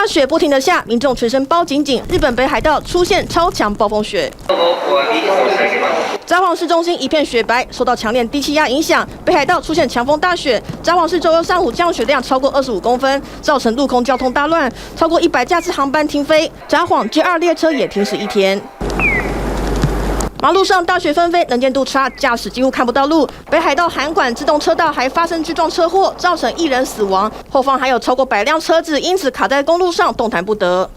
大雪不停地下，民众全身包紧紧。日本北海道出现超强暴风雪。札幌市中心一片雪白，受到强烈低气压影响，北海道出现强风大雪。札幌市周六上午降雪量超过25公分，造成陆空交通大乱，超过100架次航班停飞，札幌 JR 列车也停驶1天。 马路上大雪纷飞，能见度差，驾驶几乎看不到路。北海道函馆自动车道还发生巨撞车祸，造成1人死亡，后方还有超过100辆车子因此卡在公路上，动弹不得。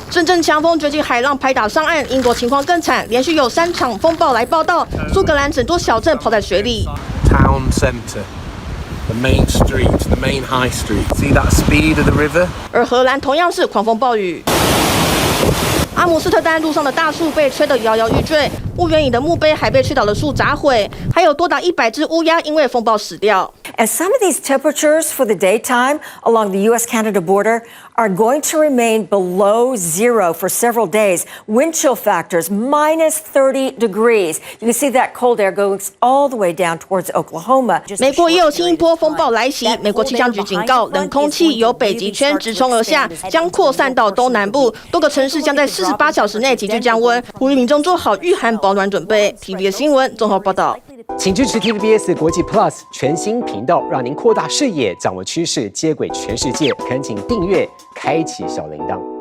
阵阵强风卷起海浪拍打上岸，英国情况更惨，连续有3场风暴来报道，苏格兰整座小镇泡在水里。Town centre, the main street, the main high street. See that speed of the river? 而荷兰同样是狂风暴雨。 阿姆斯特丹路上的大树被吹得摇摇欲坠，墓园里的墓碑还被吹倒的树砸毁，还有多达100只乌鸦因为风暴死掉。 And some of these temperatures for the daytime along the U.S.-Canada border are going to remain below zero for several days. Wind chill factors minus 30 degrees. You can see that cold air goes all the way down towards Oklahoma. 美国也有新一波风暴来袭，美国气象局警告，冷空气由北极圈直冲而下，将扩散到东南部，多个城市将在48小时内急剧降温，呼吁民众做好御寒保暖准备。TVBS 新闻综合报道。 请支持 TVBS 国际 Plus 全新频道，让您扩大视野，掌握趋势，接轨全世界。恳请订阅，开启小铃铛。